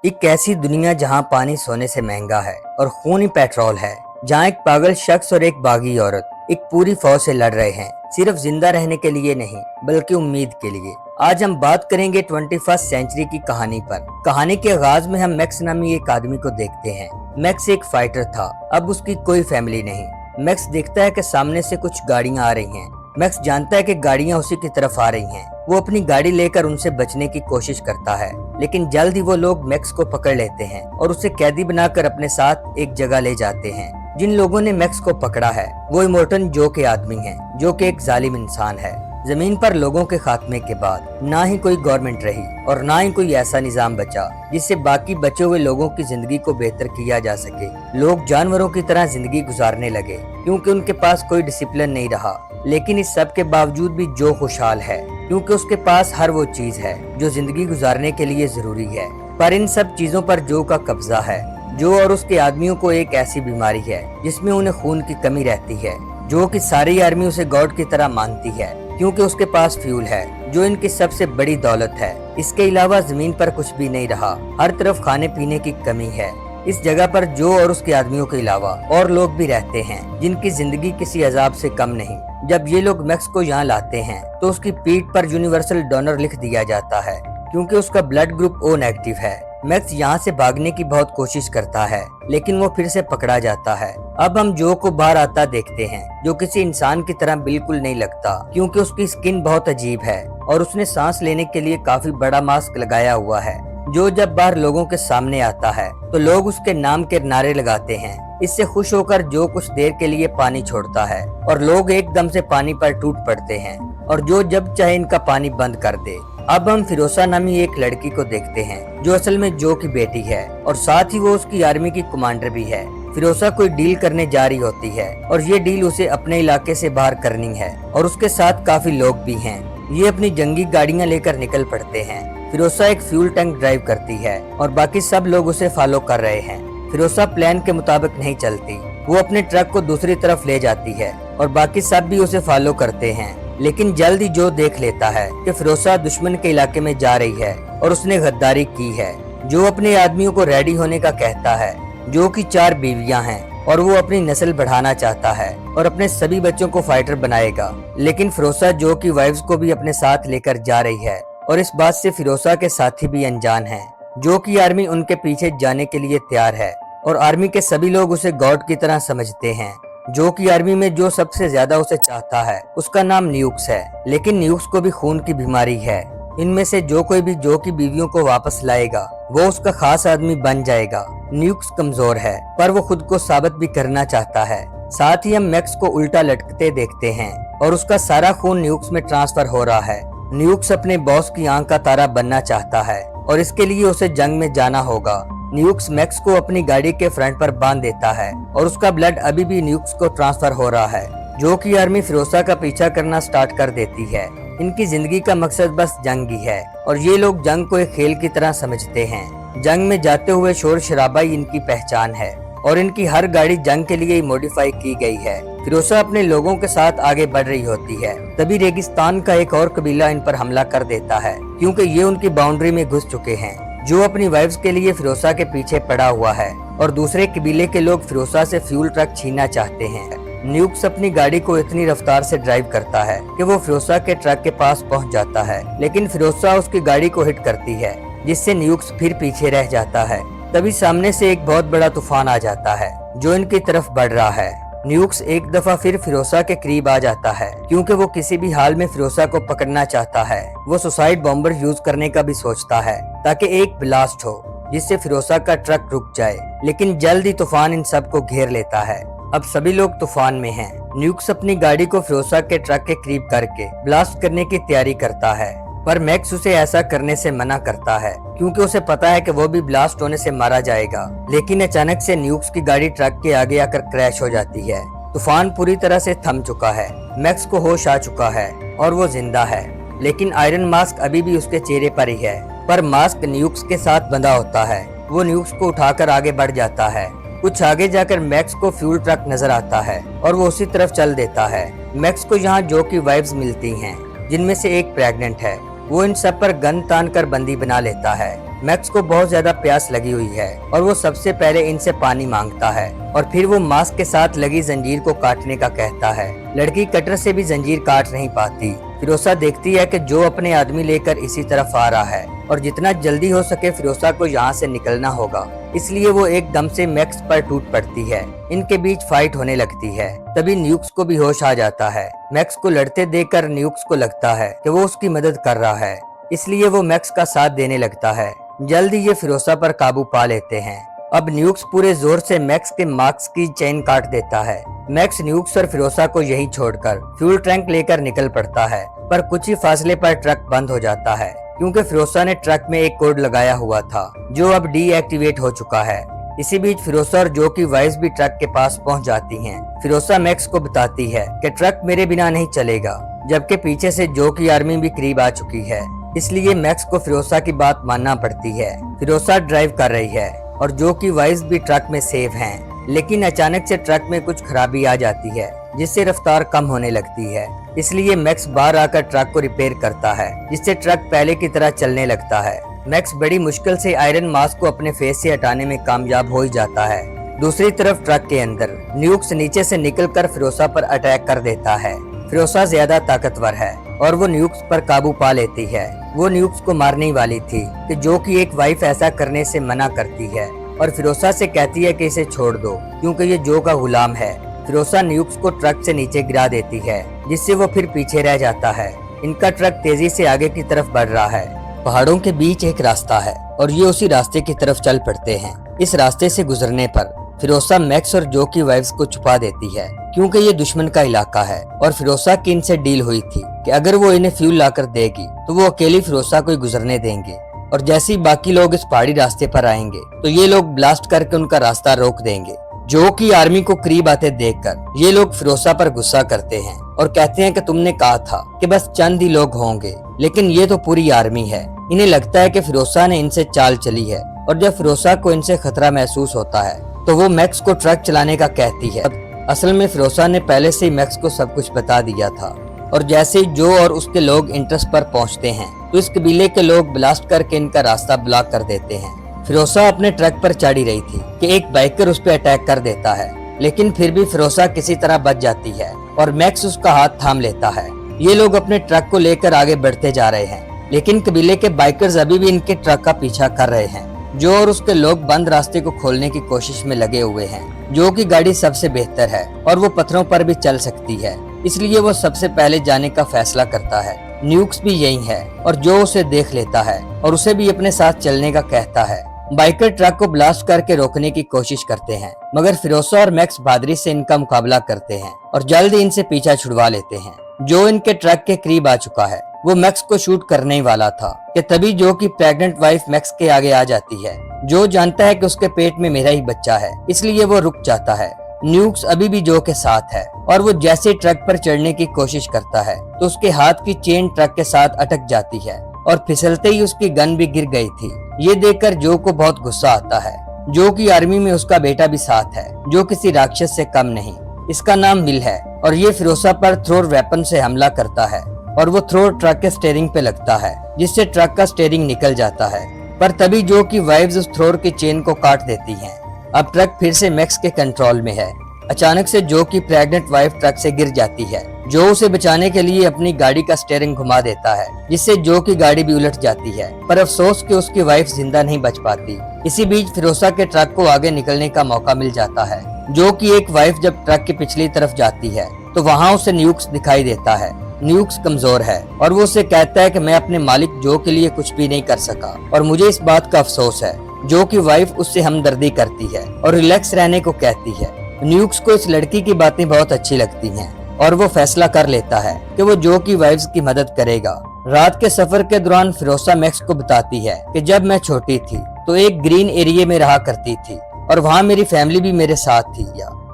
एक ऐसी दुनिया जहां पानी सोने से महंगा है और खून ही पेट्रोल है। जहां एक पागल शख्स और एक बागी औरत एक पूरी फौज से लड़ रहे हैं, सिर्फ जिंदा रहने के लिए नहीं बल्कि उम्मीद के लिए। आज हम बात करेंगे 21st सेंचुरी की कहानी पर। कहानी के आगाज में हम मैक्स नामी एक आदमी को देखते हैं। मैक्स एक फाइटर था, अब उसकी कोई फैमिली नहीं। मैक्स देखता है कि सामने से कुछ गाड़ियां आ रही हैं। मैक्स जानता है कि गाड़ियां उसी की तरफ आ रही हैं। वो अपनी गाड़ी लेकर उनसे बचने की कोशिश करता है, लेकिन जल्द ही वो लोग मैक्स को पकड़ लेते हैं और उसे कैदी बनाकर अपने साथ एक जगह ले जाते हैं। जिन लोगों ने मैक्स को पकड़ा है वो इमोर्टन जो के आदमी हैं, जो कि एक जालिम इंसान है। जमीन पर लोगों के खात्मे के बाद ना ही कोई गवर्नमेंट रही और ना ही कोई ऐसा निजाम बचा जिससे बाकी बचे हुए लोगों की जिंदगी को बेहतर किया जा सके। लोग जानवरों की तरह जिंदगी गुजारने लगे क्योंकि उनके पास कोई डिसिप्लिन नहीं रहा। लेकिन इस सब के बावजूद भी जो खुशहाल है क्योंकि उसके पास हर वो चीज है जो जिंदगी गुजारने के लिए जरूरी है। पर इन सब चीजों पर जो का कब्जा है। जो और उसके आदमियों को एक ऐसी बीमारी है जिसमें उन्हें खून की कमी रहती है। जो की सारी आर्मी उसे गॉड की तरह मानती है क्योंकि उसके पास फ्यूल है, जो इनकी सबसे बड़ी दौलत है। इसके अलावा जमीन पर कुछ भी नहीं रहा, हर तरफ खाने पीने की कमी है। इस जगह पर जो और उसके आदमियों के अलावा और लोग भी रहते हैं जिनकी जिंदगी किसी अजाब से कम नहीं। जब ये लोग मैक्स को यहाँ लाते हैं तो उसकी पीठ पर यूनिवर्सल डोनर लिख दिया जाता है क्योंकि उसका ब्लड ग्रुप ओ नेगेटिव है। मैक्स यहाँ से भागने की बहुत कोशिश करता है लेकिन वो फिर से पकड़ा जाता है। अब हम जो को बाहर आता देखते हैं, जो किसी इंसान की तरह बिल्कुल नहीं लगता क्योंकि उसकी स्किन बहुत अजीब है और उसने सांस लेने के लिए काफी बड़ा मास्क लगाया हुआ है। जो जब बाहर लोगों के सामने आता है तो लोग उसके नाम के नारे लगाते हैं। इससे खुश होकर जो कुछ देर के लिए पानी छोड़ता है और लोग एकदम से पानी पर टूट पड़ते हैं और जो जब चाहे इनका पानी बंद कर दे। अब हम फिरोसा नामी एक लड़की को देखते हैं जो असल में जो की बेटी है और साथ ही वो उसकी आर्मी की कमांडर भी है। फिरोसा कोई डील करने जा रही होती है और ये डील उसे अपने इलाके से बाहर करनी है और उसके साथ काफी लोग भी हैं। ये अपनी जंगी गाड़ियां लेकर निकल पड़ते हैं। फिरोसा एक फ्यूल टैंक ड्राइव करती है और बाकी सब लोग उसे फॉलो कर रहे हैं। फिरोसा प्लान के मुताबिक नहीं चलती, वो अपने ट्रक को दूसरी तरफ ले जाती है और बाकी सब भी उसे फॉलो करते हैं। लेकिन जल्द ही जो देख लेता है कि फिरोसा दुश्मन के इलाके में जा रही है और उसने गद्दारी की है। जो अपने आदमियों को रेडी होने का कहता है। जो की 4 बीवियां हैं और वो अपनी नस्ल बढ़ाना चाहता है और अपने सभी बच्चों को फाइटर बनाएगा। लेकिन फिरोसा जो की वाइफ्स को भी अपने साथ लेकर जा रही है और इस बात से फिरोसा के साथी भी अनजान हैं। जो की आर्मी उनके पीछे जाने के लिए तैयार है और आर्मी के सभी लोग उसे गॉड की तरह समझते हैं। जो की आर्मी में जो सबसे ज्यादा उसे चाहता है उसका नाम न्यूक्स है, लेकिन न्यूक्स को भी खून की बीमारी है। इनमें से जो कोई भी जो की बीवियों को वापस लाएगा वो उसका खास आदमी बन जाएगा। न्यूक्स कमजोर है पर वो खुद को साबित भी करना चाहता है। साथ ही हम मैक्स को उल्टा लटकते देखते हैं और उसका सारा खून न्यूक्स में ट्रांसफर हो रहा है। न्यूक्स अपने बॉस की आंख का तारा बनना चाहता है और इसके लिए उसे जंग में जाना होगा। न्यूक्स मैक्स को अपनी गाड़ी के फ्रंट पर बांध देता है और उसका ब्लड अभी भी न्यूक्स को ट्रांसफर हो रहा है। जो की आर्मी फिरोसा का पीछा करना स्टार्ट कर देती है। इनकी जिंदगी का मकसद बस जंग ही है और ये लोग जंग को एक खेल की तरह समझते हैं। जंग में जाते हुए शोर शराबा ही इनकी पहचान है और इनकी हर गाड़ी जंग के लिए मॉडिफाई की गई है। फिरोसा अपने लोगों के साथ आगे बढ़ रही होती है, तभी रेगिस्तान का एक और कबीला इन पर हमला कर देता है क्योंकि ये उनकी बाउंड्री में घुस चुके हैं। जो अपनी वाइफ्स के लिए फिरोसा के पीछे पड़ा हुआ है और दूसरे कबीले के लोग फिरोसा से फ्यूल ट्रक छीनना चाहते हैं। न्यूक्स अपनी गाड़ी को इतनी रफ्तार से ड्राइव करता है कि वो फिरोसा के ट्रक के पास पहुंच जाता है, लेकिन फिरोसा उसकी गाड़ी को हिट करती है जिससे न्यूक्स फिर पीछे रह जाता है। तभी सामने से एक बहुत बड़ा तूफान आ जाता है जो इनकी तरफ बढ़ रहा है। न्यूक्स एक दफा फिर फिरोसा के करीब आ जाता है क्योंकि वो किसी भी हाल में फिरोसा को पकड़ना चाहता है। वो सुसाइड बॉम्बर यूज करने का भी सोचता है ताकि एक ब्लास्ट हो जिससे फिरोसा का ट्रक रुक जाए, लेकिन जल्द ही तूफान इन सबको घेर लेता है। अब सभी लोग तूफान में हैं। न्यूक्स अपनी गाड़ी को फिरोसा के ट्रक के करीब करके ब्लास्ट करने की तैयारी करता है, पर मैक्स उसे ऐसा करने से मना करता है क्योंकि उसे पता है कि वो भी ब्लास्ट होने से मारा जाएगा। लेकिन अचानक से न्यूक्स की गाड़ी ट्रक के आगे आकर क्रैश हो जाती है। तूफान पूरी तरह से थम चुका है, मैक्स को होश आ चुका है और वो जिंदा है, लेकिन आयरन मास्क अभी भी उसके चेहरे पर ही है। पर मास्क न्यूक्स के साथ बंधा होता है। वो न्यूक्स को उठाकर आगे बढ़ जाता है। कुछ आगे जाकर मैक्स को फ्यूल ट्रक नजर आता है और वो उसी तरफ चल देता है। मैक्स को यहाँ जो की वाइफ्स मिलती हैं जिनमें से एक प्रेग्नेंट है। वो इन सब पर गन तान कर बंदी बना लेता है। मैक्स को बहुत ज्यादा प्यास लगी हुई है और वो सबसे पहले इनसे पानी मांगता है और फिर वो मास्क के साथ लगी जंजीर को काटने का कहता है। लड़की कटर से भी जंजीर काट नहीं पाती। फिरोसा देखती है कि जो अपने आदमी लेकर इसी तरफ आ रहा है और जितना जल्दी हो सके फिरोसा को यहाँ से निकलना होगा, इसलिए वो एकदम से मैक्स पर टूट पड़ती है। इनके बीच फाइट होने लगती है। तभी न्यूक्स को भी होश आ जाता है। मैक्स को लड़ते देखकर न्यूक्स को लगता है कि वो उसकी मदद कर रहा है, इसलिए वो मैक्स का साथ देने लगता है। जल्द ही ये फिरोसा पर काबू पा लेते हैं। अब न्यूक्स पूरे जोर से मैक्स के मास्क की चेन काट देता है। मैक्स न्यूक्स और फिरोसा को यहीं छोड़कर फ्यूल टैंक लेकर निकल पड़ता है, पर कुछ ही फासले पर ट्रक बंद हो जाता है क्योंकि फिरोसा ने ट्रक में एक कोड लगाया हुआ था जो अब डीएक्टिवेट हो चुका है। इसी बीच फिरोसा और जो की वाइफ भी ट्रक के पास पहुंच जाती हैं। फिरोसा मैक्स को बताती है कि ट्रक मेरे बिना नहीं चलेगा, जबकि पीछे से जो की आर्मी भी करीब आ चुकी है, इसलिए मैक्स को फिरोसा की बात मानना पड़ती है। फिरोसा ड्राइव कर रही है और जो की वाइफ भी ट्रक में सेफ हैं, लेकिन अचानक से ट्रक में कुछ खराबी आ जाती है जिससे रफ्तार कम होने लगती है। इसलिए मैक्स बाहर आकर ट्रक को रिपेयर करता है, जिससे ट्रक पहले की तरह चलने लगता है। मैक्स बड़ी मुश्किल से आयरन मास्क को अपने फेस से हटाने में कामयाब हो ही जाता है। दूसरी तरफ ट्रक के अंदर न्यूक्स नीचे से निकलकर फिरोसा पर अटैक कर देता है। फिरोसा ज्यादा ताकतवर है और वो न्यूक्स पर काबू पा लेती है। वो न्यूक्स को मारने वाली थी कि जो कि एक वाइफ ऐसा करने से मना करती है और फिरोसा से कहती है कि इसे छोड़ दो क्योंकि ये जो का गुलाम है। फिरोसा न्यूक्स को ट्रक से नीचे गिरा देती है, जिससे वो फिर पीछे रह जाता है। इनका ट्रक तेजी से आगे की तरफ बढ़ रहा है। पहाड़ों के बीच एक रास्ता है और ये उसी रास्ते की तरफ चल पड़ते हैं। इस रास्ते से गुजरने पर फिरोसा मैक्स और जो की वाइफ्स को छुपा देती है क्योंकि ये दुश्मन का इलाका है और फिरोसा की इनसे डील हुई थी कि अगर वो इन्हें फ्यूल लाकर देगी तो वो अकेली फिरोसा को ही गुजरने देंगे, और जैसे ही बाकी लोग इस पहाड़ी रास्ते पर आएंगे तो ये लोग ब्लास्ट करके उनका रास्ता रोक देंगे। जो की आर्मी को करीब आते देखकर ये लोग फिरोसा पर गुस्सा करते हैं और कहते हैं कि तुमने कहा था कि बस चंद ही लोग होंगे, लेकिन ये तो पूरी आर्मी है। इन्हें लगता है कि फिरोसा ने इनसे चाल चली है और जब फिरोसा को इनसे खतरा महसूस होता है तो वो मैक्स को ट्रक चलाने का कहती है। असल में फिरोसा ने पहले से ही मैक्स को सब कुछ बता दिया था और जैसे ही जो और उसके लोग इंटरेस्ट पर पहुंचते हैं तो इस कबीले के लोग ब्लास्ट करके इनका रास्ता ब्लॉक कर देते हैं। फिरोसा अपने ट्रक पर चढ़ी रही थी कि एक बाइकर उस पर अटैक कर देता है, लेकिन फिर भी फिरोसा किसी तरह बच जाती है और मैक्स उसका हाथ थाम लेता है। ये लोग अपने ट्रक को लेकर आगे बढ़ते जा रहे हैं, लेकिन कबीले के बाइकर्स अभी भी इनके ट्रक का पीछा कर रहे हैं। जो और उसके लोग बंद रास्ते को खोलने की कोशिश में लगे हुए हैं। जो की गाड़ी सबसे बेहतर है और वो पत्थरों पर भी चल सकती है, इसलिए वो सबसे पहले जाने का फैसला करता है। न्यूक्स भी यही है और जो उसे देख लेता है और उसे भी अपने साथ चलने का कहता है। बाइकर ट्रक को ब्लास्ट करके रोकने की कोशिश करते हैं, मगर फिरोसा और मैक्स बहादुरी से इनका मुकाबला करते हैं और जल्द ही इनसे पीछा छुड़वा लेते हैं। जो इनके ट्रक के करीब आ चुका है वो मैक्स को शूट करने ही वाला था कि तभी जो की प्रेग्नेंट वाइफ मैक्स के आगे आ जाती है। जो जानता है कि उसके पेट में मेरा ही बच्चा है, इसलिए वो रुक जाता है। न्यूक्स अभी भी जो के साथ है और वो जैसे ट्रक पर चढ़ने की कोशिश करता है तो उसके हाथ की चेन ट्रक के साथ अटक जाती है और फिसलते ही उसकी गन भी गिर गई थी। ये देखकर जो को बहुत गुस्सा आता है। जो की आर्मी में उसका बेटा भी साथ है जो किसी राक्षस से कम नहीं। इसका नाम विल है और ये फिरोसा पर थ्रोर वेपन से हमला करता है और वो थ्रोर ट्रक के स्टीयरिंग पे लगता है, जिससे ट्रक का स्टीयरिंग निकल जाता है। पर तभी जो की वाइव्स उस थ्रोर की चेन को काट देती हैं। अब ट्रक फिर से मैक्स के कंट्रोल में है। अचानक से जो की प्रेग्नेंट वाइफ ट्रक से गिर जाती है। जो उसे बचाने के लिए अपनी गाड़ी का स्टीयरिंग घुमा देता है, जिससे जो की गाड़ी भी उलट जाती है, पर अफसोस कि उसकी वाइफ जिंदा नहीं बच पाती। इसी बीच फिरोसा के ट्रक को आगे निकलने का मौका मिल जाता है। जो की एक वाइफ जब ट्रक की पिछली तरफ जाती है तो वहाँ उसे न्यूक्स दिखाई देता है। न्यूक्स कमजोर है और वो उसे कहता है कि मैं अपने मालिक जो के लिए कुछ भी नहीं कर सका और मुझे इस बात का अफसोस है। जो की वाइफ उससे हमदर्दी करती है और रिलैक्स रहने को कहती है। न्यूक्स को इस लड़की की बातें बहुत अच्छी लगती हैं और वो फैसला कर लेता है कि वो जो की वाइफ्स की मदद करेगा। रात के सफर के दौरान फिरोसा मैक्स को बताती है कि जब मैं छोटी थी तो एक ग्रीन एरिया में रहा करती थी और वहाँ मेरी फैमिली भी मेरे साथ थी,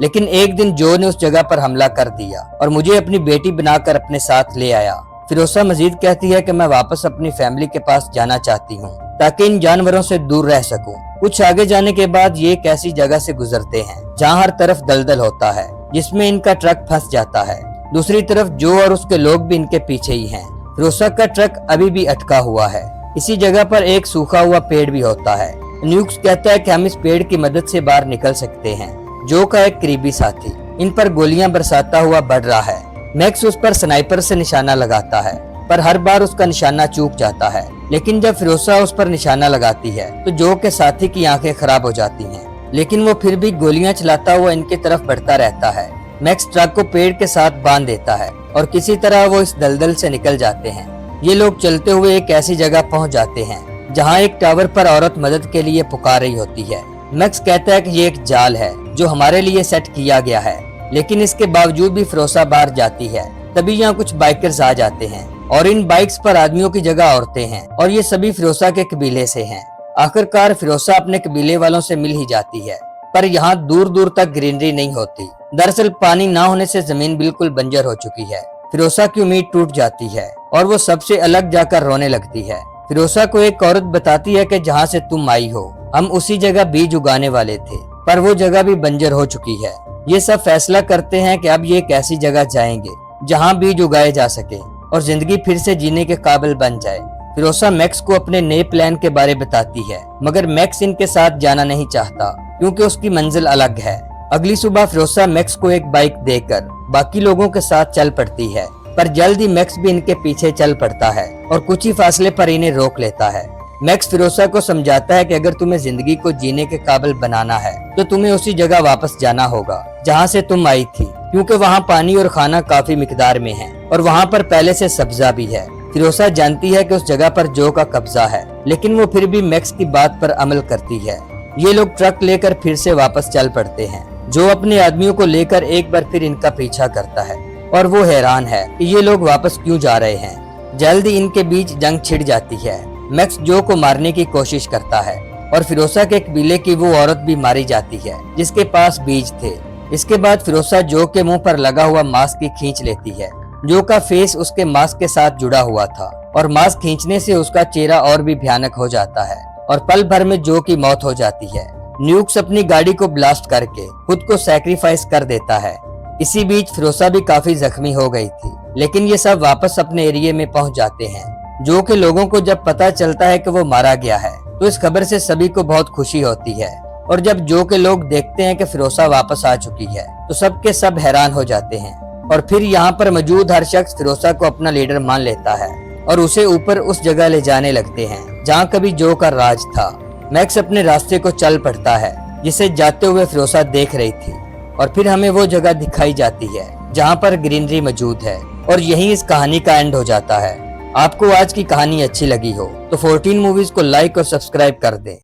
लेकिन एक दिन जो ने उस जगह पर हमला कर दिया और मुझे अपनी बेटी बनाकर अपने साथ ले आया। फिरोसा मजीद कहती है कि मैं वापस अपनी फैमिली के पास जाना चाहती हूँ ताकि इन जानवरों से दूर रह सकूं। कुछ आगे जाने के बाद ये एक ऐसी जगह से गुजरते हैं जहाँ हर तरफ दलदल होता है, जिसमें इनका ट्रक फंस जाता है। दूसरी तरफ जो और उसके लोग भी इनके पीछे ही हैं। फिरोसा का ट्रक अभी भी अटका हुआ है इसी जगह पर एक सूखा हुआ पेड़ भी होता है। न्यूक्स कहता है कि हम इस पेड़ की मदद से बाहर निकल सकते हैं। जो का एक करीबी साथी इन पर गोलियां बरसाता हुआ बढ़ रहा है। मैक्स उस पर स्नाइपर से निशाना लगाता है, पर हर बार उसका निशाना चूक जाता है। लेकिन जब फिरोसा उस पर निशाना लगाती है तो जो के साथी की आंखें खराब हो जाती हैं। लेकिन वो फिर भी गोलियां चलाता हुआ इनकी तरफ बढ़ता रहता है। मैक्स ट्रक को पेड़ के साथ बांध देता है और किसी तरह वो इस दलदल से निकल जाते हैं। ये लोग चलते हुए एक ऐसी जगह पहुंच जाते हैं जहां एक टावर पर औरत मदद के लिए पुकार रही होती है। मैक्स कहता है कि ये एक जाल है जो हमारे लिए सेट किया गया है, लेकिन इसके बावजूद भी फिरोसा बाहर जाती है। तभी यहाँ कुछ बाइकर्स आ जाते हैं और इन बाइक्स पर आदमियों की जगह औरतें हैं और ये सभी फिरोसा के कबीले से हैं। आखिरकार फिरोसा अपने कबीले वालों से मिल ही जाती है, पर यहाँ दूर दूर तक ग्रीनरी नहीं होती। दरअसल पानी ना होने से जमीन बिल्कुल बंजर हो चुकी है। फिरोसा की उम्मीद टूट जाती है और वो सबसे अलग जाकर रोने लगती है। फिरोसा को एक औरत बताती है कि जहाँ से तुम आई हो हम उसी जगह बीज उगाने वाले थे, पर वो जगह भी बंजर हो चुकी है। ये सब फैसला करते हैं कि अब ये एक ऐसी जगह जाएंगे जहाँ बीज उगाए जा सके और जिंदगी फिर से जीने के काबिल बन जाए। फिरोसा मैक्स को अपने नए प्लान के बारे बताती है, मगर मैक्स इनके साथ जाना नहीं चाहता क्योंकि उसकी मंजिल अलग है। अगली सुबह फिरोसा मैक्स को एक बाइक देकर बाकी लोगों के साथ चल पड़ती है, पर जल्द ही मैक्स भी इनके पीछे चल पड़ता है और कुछ ही फासले पर इन्हें रोक लेता है। मैक्स फिरोसा को समझाता है कि अगर तुम्हें जिंदगी को जीने के काबिल बनाना है तो तुम्हें उसी जगह वापस जाना होगा जहाँ से तुम आई थी, क्योंकि वहाँ पानी और खाना काफी मिकदार में है और वहाँ पर पहले से सब्जा भी है। फिरोसा जानती है कि उस जगह पर जो का कब्जा है, लेकिन वो फिर भी मैक्स की बात पर अमल करती है। ये लोग ट्रक लेकर फिर से वापस चल पड़ते हैं। जो अपने आदमियों को लेकर एक बार फिर इनका पीछा करता है और वो हैरान है कि ये लोग वापस क्यों जा रहे हैं। जल्द ही इनके बीच जंग छिड़ जाती है। मैक्स जो को मारने की कोशिश करता है और फिरोसा के कबीले की वो औरत भी मारी जाती है जिसके पास बीज थे। इसके बाद फिरोसा जो के मुंह पर लगा हुआ मास्क की खींच लेती है। जो का फेस उसके मास्क के साथ जुड़ा हुआ था और मास्क खींचने से उसका चेहरा और भी भयानक हो जाता है और पल भर में जो की मौत हो जाती है। न्यूक्स अपनी गाड़ी को ब्लास्ट करके खुद को सैक्रिफाइस कर देता है। इसी बीच फिरोसा भी काफी जख्मी हो गई थी, लेकिन ये सब वापस अपने एरिया में पहुंच जाते हैं। जो के लोगों को जब पता चलता है कि वो मारा गया है तो इस खबर से सभी को बहुत खुशी होती है और जब जो के लोग देखते हैं कि फिरोसा वापस आ चुकी है तो सबके सब हैरान हो जाते हैं और फिर यहाँ पर मौजूद हर शख्स फिरोसा को अपना लीडर मान लेता है और उसे ऊपर उस जगह ले जाने लगते हैं जहाँ कभी जो का राज था। मैक्स अपने रास्ते को चल पड़ता है जिसे जाते हुए फिरोसा देख रही थी और फिर हमें वो जगह दिखाई जाती है जहाँ पर ग्रीनरी मौजूद है और यही इस कहानी का एंड हो जाता है। आपको आज की कहानी अच्छी लगी हो तो 14 मूवीज को लाइक और सब्सक्राइब कर दें।